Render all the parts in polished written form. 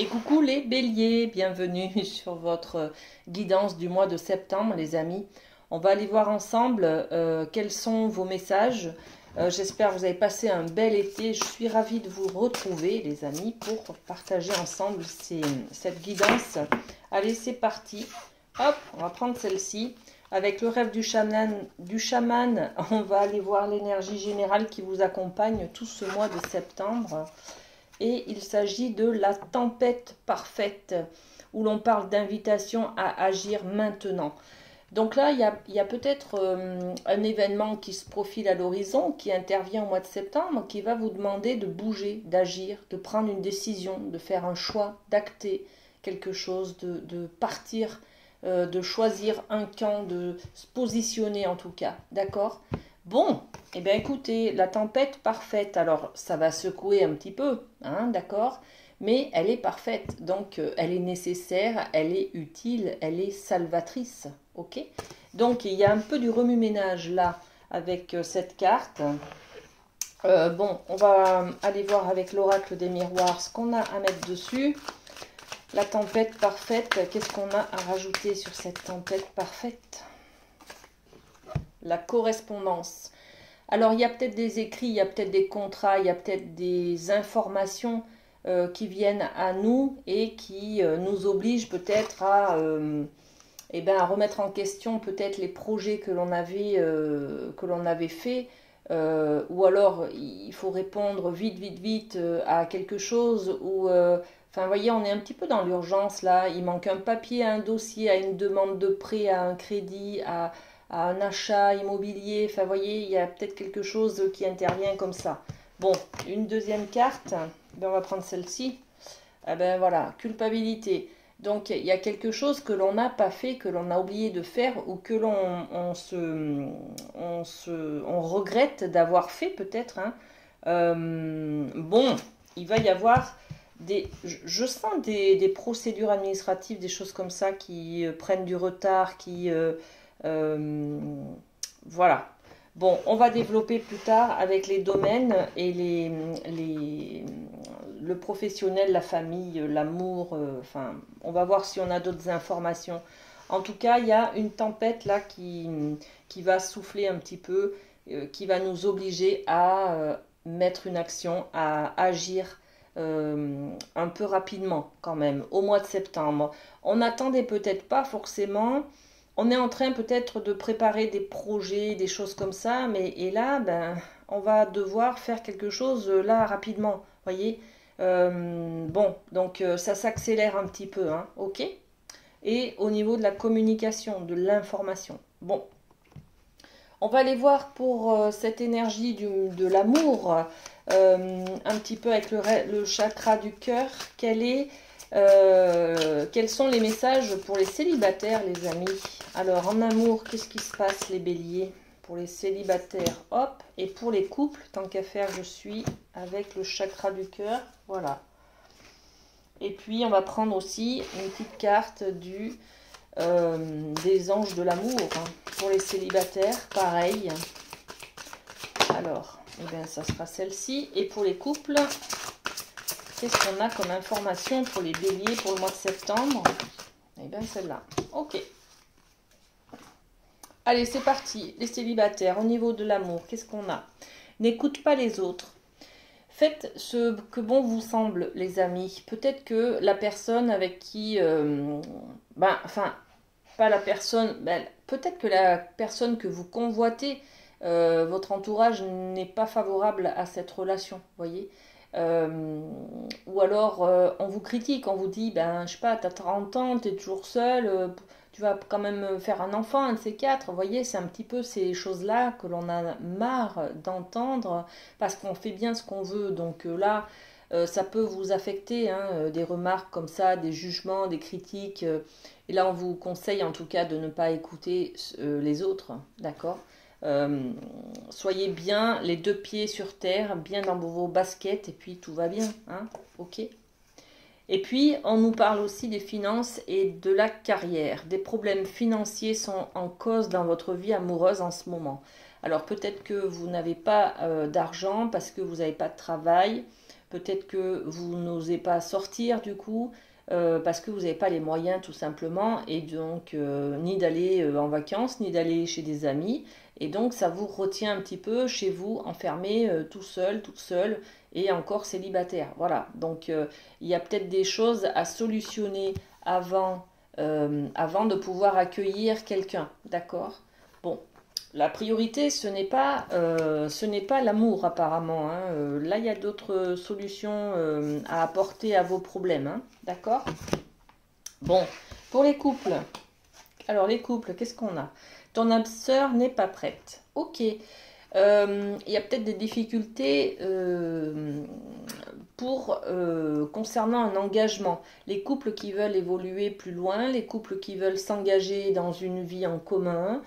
Et coucou les béliers, bienvenue sur votre guidance du mois de septembre les amis. On va aller voir ensemble quels sont vos messages. J'espère que vous avez passé un bel été. Je suis ravie de vous retrouver les amis pour partager ensemble cette guidance. Allez, c'est parti. Hop, on va prendre celle-ci. Avec le rêve du chaman, on va aller voir l'énergie générale qui vous accompagne tout ce mois de septembre. Et il s'agit de la tempête parfaite, où l'on parle d'invitation à agir maintenant. Donc là, il y a peut-être un événement qui se profile à l'horizon, qui intervient au mois de septembre, qui va vous demander de bouger, d'agir, de prendre une décision, de faire un choix, d'acter quelque chose, de partir, de choisir un camp, de se positionner en tout cas. D'accord ? Bon, eh bien écoutez, la tempête parfaite, alors ça va secouer un petit peu, hein, d'accord, mais elle est parfaite, donc elle est nécessaire, elle est utile, elle est salvatrice, ok. Donc il y a un peu du remue-ménage là avec cette carte. Bon, on va aller voir avec l'oracle des miroirs ce qu'on a à mettre dessus. La tempête parfaite, qu'est-ce qu'on a à rajouter sur cette tempête parfaite ? La correspondance. Alors, il y a peut-être des écrits, il y a peut-être des contrats, il y a peut-être des informations qui viennent à nous et qui nous obligent peut-être à remettre en question peut-être les projets que l'on avait faits. Ou alors, il faut répondre vite à quelque chose. Enfin, vous voyez, on est un petit peu dans l'urgence là. Il manque un papier, un dossier, à une demande de prêt, à un crédit, à un achat immobilier. Enfin, vous voyez, il y a peut-être quelque chose qui intervient comme ça. Bon, une deuxième carte, ben, on va prendre celle-ci. Ah ben voilà, culpabilité. Donc, il y a quelque chose que l'on n'a pas fait, que l'on a oublié de faire ou que on regrette d'avoir fait peut-être. Hein. Bon, il va y avoir je sens des procédures administratives, des choses comme ça qui prennent du retard, voilà. Bon, on va développer plus tard avec les domaines et le professionnel, la famille, l'amour. Enfin, on va voir si on a d'autres informations. En tout cas, il y a une tempête là qui va souffler un petit peu, qui va nous obliger à mettre une action, à agir un peu rapidement quand même, au mois de septembre. On n'attendait peut-être pas forcément. On est en train peut-être de préparer des projets, des choses comme ça, et là, ben, on va devoir faire quelque chose là rapidement, voyez. Bon, donc ça s'accélère un petit peu, hein, ok. Et au niveau de la communication, de l'information. Bon, on va aller voir pour cette énergie de l'amour, un petit peu avec le chakra du cœur, quels sont les messages pour les célibataires, les amis. Alors, en amour, qu'est-ce qui se passe, les béliers, pour les célibataires, hop, et pour les couples, tant qu'à faire, je suis avec le chakra du cœur, voilà. Et puis, on va prendre aussi une petite carte des anges de l'amour, hein. Pour les célibataires, pareil. Alors, eh bien, ça sera celle-ci. Et pour les couples, qu'est-ce qu'on a comme information pour les béliers pour le mois de septembre? Eh bien, celle-là. Ok. Allez, c'est parti. Les célibataires, au niveau de l'amour, qu'est-ce qu'on a? N'écoute pas les autres. Faites ce que bon vous semble, les amis. Peut-être que la personne avec qui... pas la personne... peut-être que la personne que vous convoitez, votre entourage n'est pas favorable à cette relation, voyez. Ou alors on vous critique, on vous dit, ben je sais pas, t'as 30 ans, t'es toujours seul, tu vas quand même faire un enfant, un de ces quatre, vous voyez, c'est un petit peu ces choses-là que l'on a marre d'entendre, parce qu'on fait bien ce qu'on veut, donc là, ça peut vous affecter, hein, des remarques comme ça, des jugements, des critiques, et là on vous conseille en tout cas de ne pas écouter les autres, d'accord. Soyez bien les deux pieds sur terre, bien dans vos baskets, et puis tout va bien, hein, ok. Et puis, on nous parle aussi des finances et de la carrière. Des problèmes financiers sont en cause dans votre vie amoureuse en ce moment. Alors, peut-être que vous n'avez pas d'argent parce que vous n'avez pas de travail. Peut-être que vous n'osez pas sortir du coup, parce que vous n'avez pas les moyens tout simplement, et donc ni d'aller en vacances, ni d'aller chez des amis. Et donc ça vous retient un petit peu chez vous, enfermé, tout seul, toute seule, et encore célibataire. Voilà, donc il y a peut-être des choses à solutionner avant de pouvoir accueillir quelqu'un. D'accord? Bon, la priorité, ce n'est pas l'amour apparemment, hein. Là, il y a d'autres solutions à apporter à vos problèmes, hein. D'accord? Bon, pour les couples. Alors les couples, qu'est-ce qu'on a? Ton âme sœur n'est pas prête. Ok. Il y a peut-être des difficultés concernant un engagement. Les couples qui veulent évoluer plus loin, les couples qui veulent s'engager dans une vie en commun,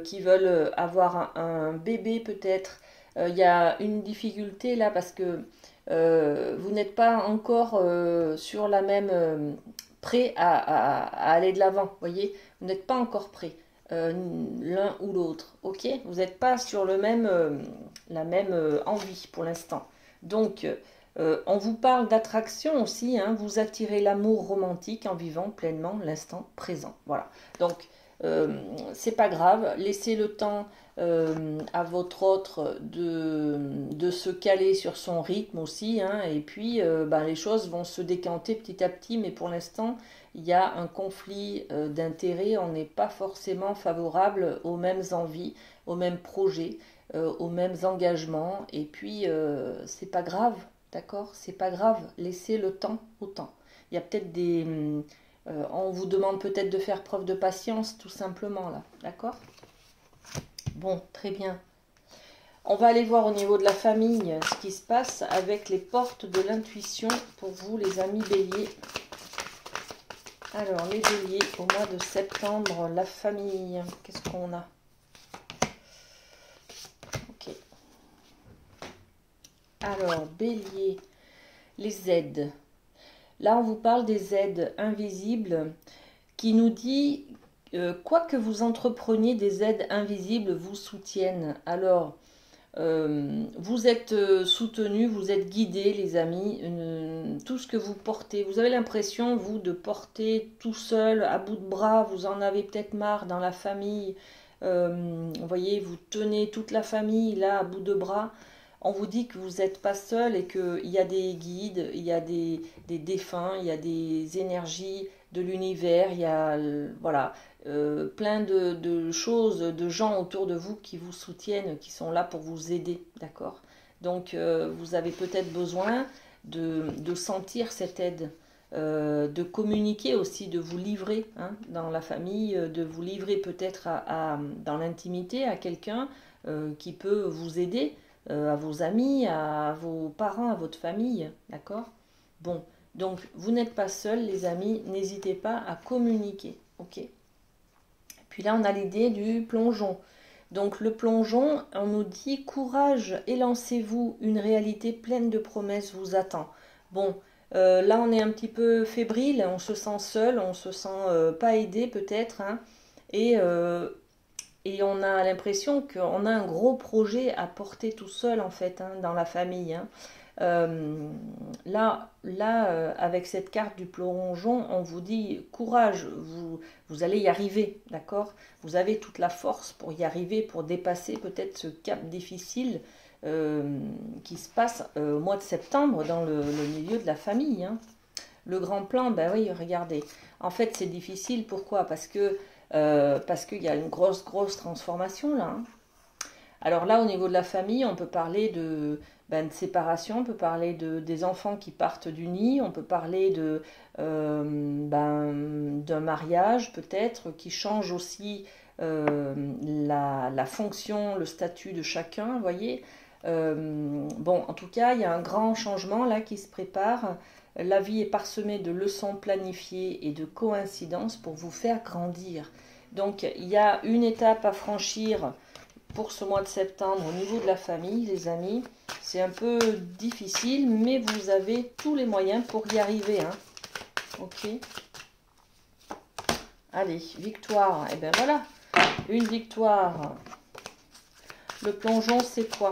qui veulent avoir un bébé peut-être. Il y a une difficulté là parce que vous n'êtes pas encore sur la même prêt à aller de l'avant, voyez, vous n'êtes pas encore prêt l'un ou l'autre, ok, vous n'êtes pas sur la même envie pour l'instant. Donc on vous parle d'attraction aussi, hein, vous attirez l'amour romantique en vivant pleinement l'instant présent, voilà. Donc c'est pas grave, laissez le temps à votre autre de se caler sur son rythme aussi, hein, et puis les choses vont se décanter petit à petit, mais pour l'instant il y a un conflit d'intérêts, on n'est pas forcément favorable aux mêmes envies, aux mêmes projets, aux mêmes engagements, et puis c'est pas grave, d'accord, c'est pas grave, laissez le temps au temps. Il y a peut-être on vous demande peut-être de faire preuve de patience, tout simplement, là. D'accord? Bon, très bien. On va aller voir au niveau de la famille ce qui se passe avec les portes de l'intuition pour vous, les amis béliers. Alors, les béliers, au mois de septembre, la famille, qu'est-ce qu'on a? Ok. Alors, bélier, les aides. Là, on vous parle des aides invisibles qui nous dit, quoi que vous entrepreniez, des aides invisibles vous soutiennent. Alors, vous êtes soutenu, vous êtes guidé, les amis. Tout ce que vous portez, vous avez l'impression, vous, de porter tout seul, à bout de bras. Vous en avez peut-être marre dans la famille. Vous voyez, vous tenez toute la famille là à bout de bras. On vous dit que vous n'êtes pas seul et qu'il y a des guides, il y a des défunts, il y a des énergies de l'univers, il y a voilà, plein de choses, de gens autour de vous qui vous soutiennent, qui sont là pour vous aider, d'accord? Donc vous avez peut-être besoin de sentir cette aide, de communiquer aussi, de vous livrer, hein, dans la famille, de vous livrer peut-être dans l'intimité à quelqu'un qui peut vous aider, à vos amis, à vos parents, à votre famille, d'accord? Bon, donc vous n'êtes pas seuls, les amis, n'hésitez pas à communiquer, ok? Puis là, on a l'idée du plongeon. Donc le plongeon, on nous dit courage, élancez-vous, une réalité pleine de promesses vous attend. Bon, là on est un petit peu fébrile, on se sent seul, on se sent pas aidé peut-être, hein, et on a l'impression qu'on a un gros projet à porter tout seul en fait, hein, dans la famille, hein. Avec cette carte du plongeon, on vous dit courage, vous allez y arriver, d'accord? Vous avez toute la force pour y arriver, pour dépasser peut-être ce cap difficile qui se passe au mois de septembre dans le milieu de la famille, hein. Le grand plan, ben oui, regardez. En fait, c'est difficile, pourquoi? Parce qu'il y a une grosse transformation là, hein. Alors là, au niveau de la famille, on peut parler de séparation, on peut parler des enfants qui partent du nid, on peut parler d'un mariage peut-être qui change aussi la fonction, le statut de chacun, vous voyez. Bon, en tout cas, il y a un grand changement là qui se prépare. La vie est parsemée de leçons planifiées et de coïncidences pour vous faire grandir. Donc, il y a une étape à franchir pour ce mois de septembre au niveau de la famille, les amis. C'est un peu difficile, mais vous avez tous les moyens pour y arriver, hein. Ok. Allez, victoire. Et bien voilà, une victoire. Le plongeon, c'est quoi?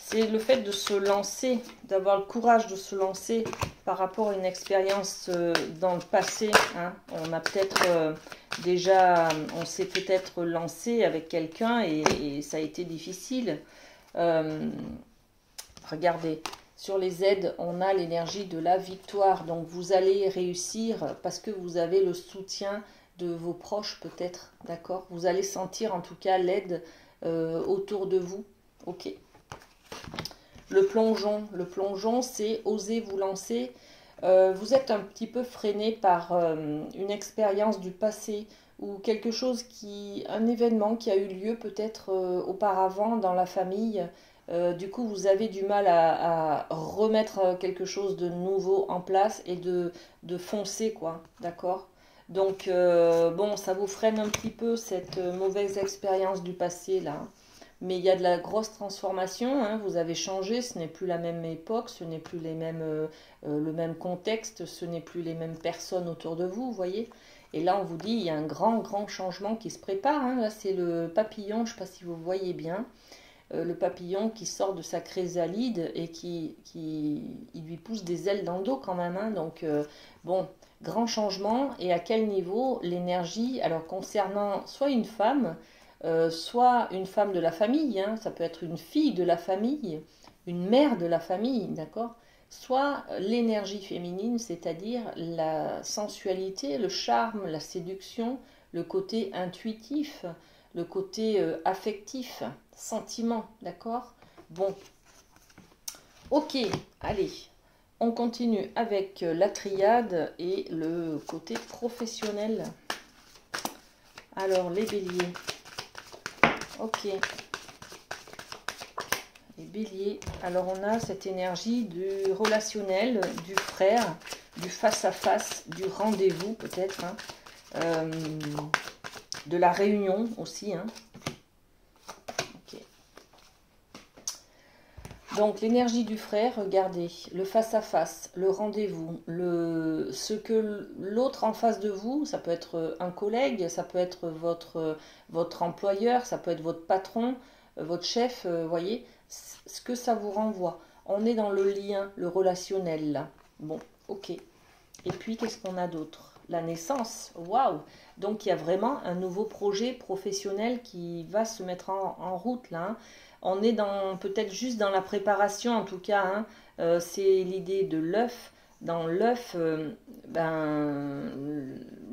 C'est le fait de se lancer, d'avoir le courage de se lancer par rapport à une expérience dans le passé. Hein. On a peut-être déjà, on s'est peut-être lancé avec quelqu'un et ça a été difficile. Regardez, sur les aides, on a l'énergie de la victoire. Donc vous allez réussir parce que vous avez le soutien de vos proches peut-être, d'accord? Vous allez sentir en tout cas l'aide autour de vous, ok? Le plongeon, c'est oser vous lancer. Vous êtes un petit peu freiné par une expérience du passé ou quelque chose un événement qui a eu lieu peut-être auparavant dans la famille. Du coup, vous avez du mal à remettre quelque chose de nouveau en place et de foncer, quoi, d'accord? Donc, bon, ça vous freine un petit peu cette mauvaise expérience du passé, là. Mais il y a de la grosse transformation, hein, vous avez changé, ce n'est plus la même époque, ce n'est plus le même contexte, ce n'est plus les mêmes personnes autour de vous, vous voyez. Et là, on vous dit, il y a un grand changement qui se prépare. Hein. Là, c'est le papillon, je ne sais pas si vous voyez bien, le papillon qui sort de sa chrysalide et il lui pousse des ailes dans le dos quand même. Hein. Donc, bon, grand changement. Et à quel niveau l'énergie, alors concernant soit une femme, soit une femme de la famille, hein, ça peut être une fille de la famille, une mère de la famille, d'accord? Soit l'énergie féminine, c'est-à-dire la sensualité, le charme, la séduction, le côté intuitif, le côté affectif, sentiment, d'accord? Bon, ok, allez, on continue avec la triade et le côté professionnel. Alors, les béliers. Ok. Les béliers. Alors on a cette énergie du relationnel, du frère, du face-à-face, du rendez-vous peut-être, hein, de la réunion aussi. Hein. Okay. Donc l'énergie du frère, regardez, le face-à-face, le rendez-vous, ce que l'autre en face de vous, ça peut être un collègue, ça peut être votre employeur, ça peut être votre patron, votre chef, voyez, ce que ça vous renvoie. On est dans le lien, le relationnel là. Bon, ok. Et puis qu'est-ce qu'on a d'autre? La naissance, waouh! Donc il y a vraiment un nouveau projet professionnel qui va se mettre en route là. Hein. On est peut-être juste dans la préparation en tout cas. Hein. C'est l'idée de l'œuf. Dans l'œuf,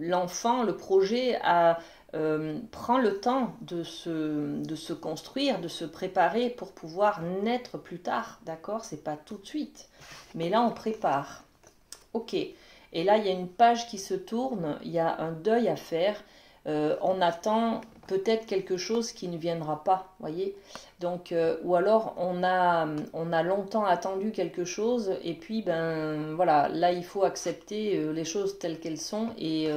l'enfant, le projet prend le temps de se construire, de se préparer pour pouvoir naître plus tard. D'accord? C'est pas tout de suite. Mais là, on prépare. Ok. Et là, il y a une page qui se tourne. Il y a un deuil à faire. On attend peut-être quelque chose qui ne viendra pas, voyez. Donc, ou alors on a longtemps attendu quelque chose et puis ben voilà, là il faut accepter les choses telles qu'elles sont et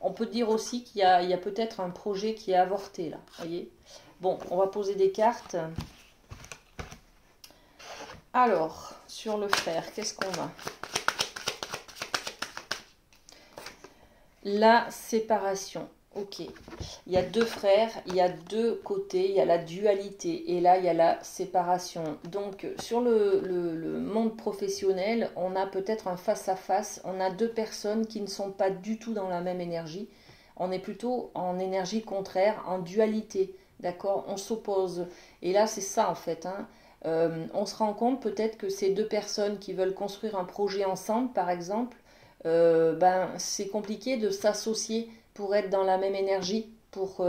on peut dire aussi qu'il y a peut-être un projet qui est avorté là, voyez. Bon, on va poser des cartes. Alors, sur le frère, qu'est-ce qu'on a? La séparation. Ok, il y a deux frères, il y a deux côtés, il y a la dualité et là il y a la séparation. Donc sur le monde professionnel, on a peut-être un face-à-face, on a deux personnes qui ne sont pas du tout dans la même énergie. On est plutôt en énergie contraire, en dualité, d'accord? On s'oppose. Et là c'est ça en fait, hein. On se rend compte peut-être que ces deux personnes qui veulent construire un projet ensemble, par exemple, c'est compliqué de s'associer pour être dans la même énergie, pour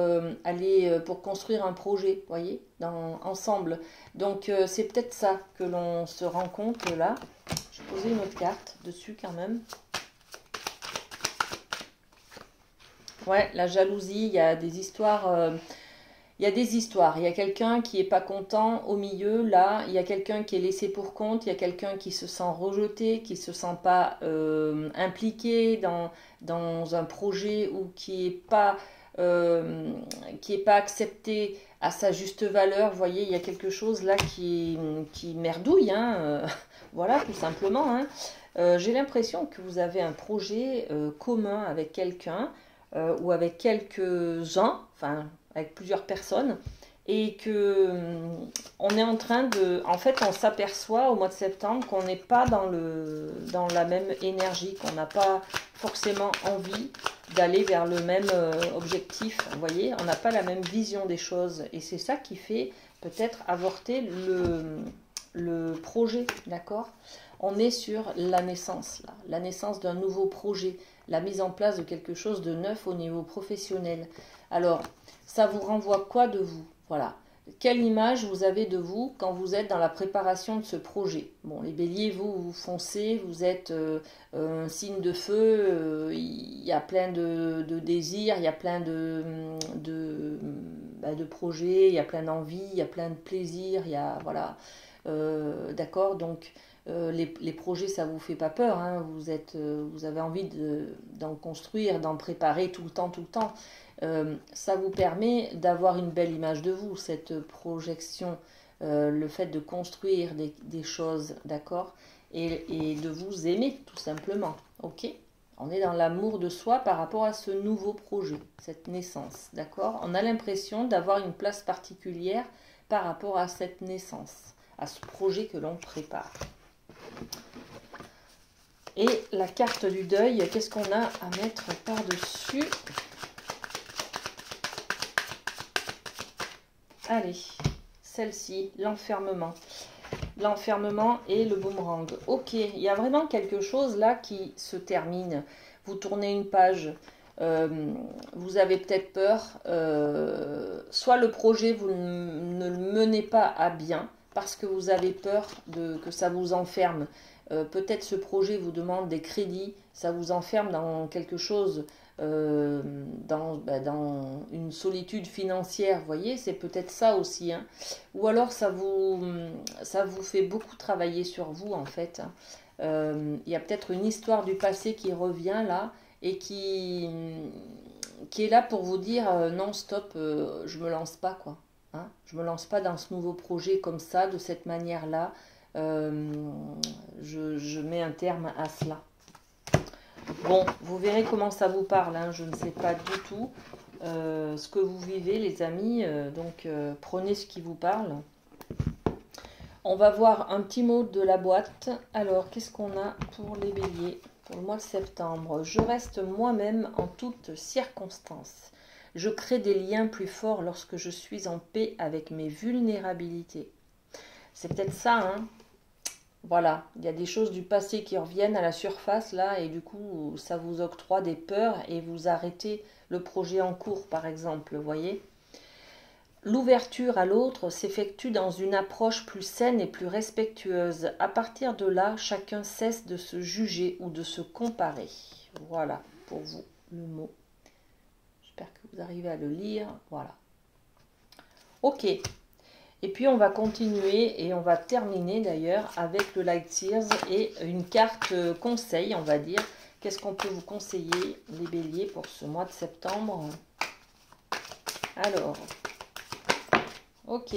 pour construire un projet, voyez, ensemble. Donc c'est peut-être ça que l'on se rend compte là. Je vais poser une autre carte dessus quand même. Ouais, la jalousie, il y a des histoires. Il y a des histoires, il y a quelqu'un qui n'est pas content au milieu, là, il y a quelqu'un qui est laissé pour compte, il y a quelqu'un qui se sent rejeté, qui ne se sent pas impliqué dans un projet ou qui est pas accepté à sa juste valeur. Vous voyez, il y a quelque chose là qui merdouille, hein, voilà, tout simplement. Hein. J'ai l'impression que vous avez un projet commun avec quelqu'un ou avec quelques-uns, enfin avec plusieurs personnes, et que on est en train de... En fait, on s'aperçoit au mois de septembre qu'on n'est pas dans la même énergie, qu'on n'a pas forcément envie d'aller vers le même objectif. Vous voyez, on n'a pas la même vision des choses. Et c'est ça qui fait peut-être avorter le projet, d'accord? On est sur la naissance, là, la naissance d'un nouveau projet, la mise en place de quelque chose de neuf au niveau professionnel. Alors, ça vous renvoie quoi de vous? Voilà. Quelle image vous avez de vous quand vous êtes dans la préparation de ce projet? Bon, les béliers, vous foncez, vous êtes un signe de feu, il y a plein de désirs, il y a plein de projets, il y a plein d'envies, il y a plein de plaisirs, il y a, voilà, d'accord, donc les projets, ça vous fait pas peur, hein, vous avez envie d'en construire, d'en préparer tout le temps, tout le temps. Ça vous permet d'avoir une belle image de vous, cette projection, le fait de construire des choses, d'accord, et de vous aimer tout simplement, ok? On est dans l'amour de soi par rapport à ce nouveau projet, cette naissance, d'accord? On a l'impression d'avoir une place particulière par rapport à cette naissance, à ce projet que l'on prépare. Et la carte du deuil, qu'est-ce qu'on a à mettre par-dessus? Allez, celle-ci, l'enfermement. L'enfermement et le boomerang. Ok, il y a vraiment quelque chose là qui se termine. Vous tournez une page, vous avez peut-être peur, soit le projet, vous ne le menez pas à bien parce que vous avez peur que ça vous enferme. Peut-être ce projet vous demande des crédits, ça vous enferme dans quelque chose, dans une solitude financière, vous voyez, c'est peut-être ça aussi, hein. Ou alors ça vous fait beaucoup travailler sur vous en fait. Il y a peut-être une histoire du passé qui revient là et qui est là pour vous dire non stop, je me lance pas quoi, hein. Je me lance pas dans ce nouveau projet comme ça, de cette manière-là. Je mets un terme à cela. Bon, vous verrez comment ça vous parle, hein. Je ne sais pas du tout ce que vous vivez, les amis. Donc, prenez ce qui vous parle. On va voir un petit mot de la boîte. Alors, qu'est-ce qu'on a pour les béliers pour le mois de septembre? Je reste moi-même en toutes circonstances. Je crée des liens plus forts lorsque je suis en paix avec mes vulnérabilités. C'est peut-être ça, hein. Voilà, il y a des choses du passé qui reviennent à la surface là et du coup ça vous octroie des peurs et vous arrêtez le projet en cours par exemple, vous voyez. L'ouverture à l'autre s'effectue dans une approche plus saine et plus respectueuse. À partir de là, chacun cesse de se juger ou de se comparer. Voilà pour vous le mot. J'espère que vous arrivez à le lire. Voilà. Ok. Et puis on va continuer et on va terminer d'ailleurs avec le Light Tears et une carte conseil, on va dire. Qu'est-ce qu'on peut vous conseiller les béliers pour ce mois de septembre? Alors, ok.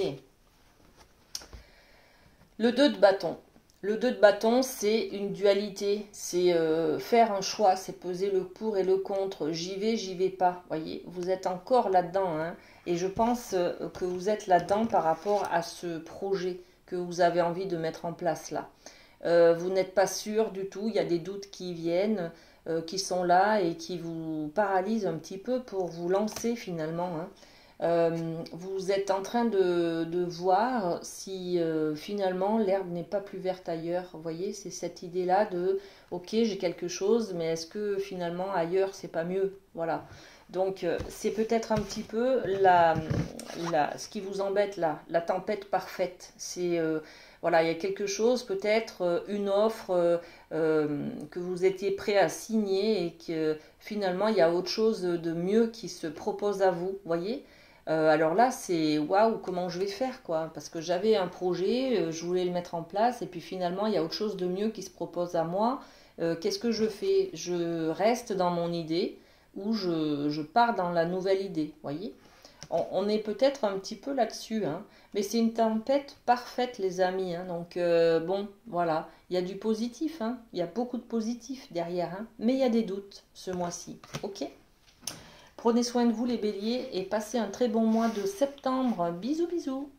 Le 2 de bâton. Le 2 de bâton, c'est une dualité, c'est faire un choix, c'est peser le pour et le contre. J'y vais pas. Voyez, vous êtes encore là-dedans, hein. Et je pense que vous êtes là-dedans par rapport à ce projet que vous avez envie de mettre en place là. Vous n'êtes pas sûr du tout, il y a des doutes qui viennent, qui sont là et qui vous paralysent un petit peu pour vous lancer finalement, hein. Vous êtes en train de voir si finalement l'herbe n'est pas plus verte ailleurs. Vous voyez, c'est cette idée-là de ok, j'ai quelque chose, mais est-ce que finalement ailleurs c'est pas mieux? Voilà. Donc c'est peut-être un petit peu ce qui vous embête là, la tempête parfaite. C'est voilà, il y a quelque chose, peut-être une offre que vous étiez prêt à signer et que finalement il y a autre chose de mieux qui se propose à vous. Voyez? Alors là, c'est waouh, comment je vais faire quoi? Parce que j'avais un projet, je voulais le mettre en place, et puis finalement, il y a autre chose de mieux qui se propose à moi. Qu'est-ce que je fais? Je reste dans mon idée ou je pars dans la nouvelle idée, voyez? On est peut-être un petit peu là-dessus, hein, mais c'est une tempête parfaite, les amis, hein, donc bon, voilà, il y a du positif, hein, il y a beaucoup de positif derrière, hein, mais il y a des doutes ce mois-ci, ok? Prenez soin de vous les béliers et passez un très bon mois de septembre. Bisous bisous.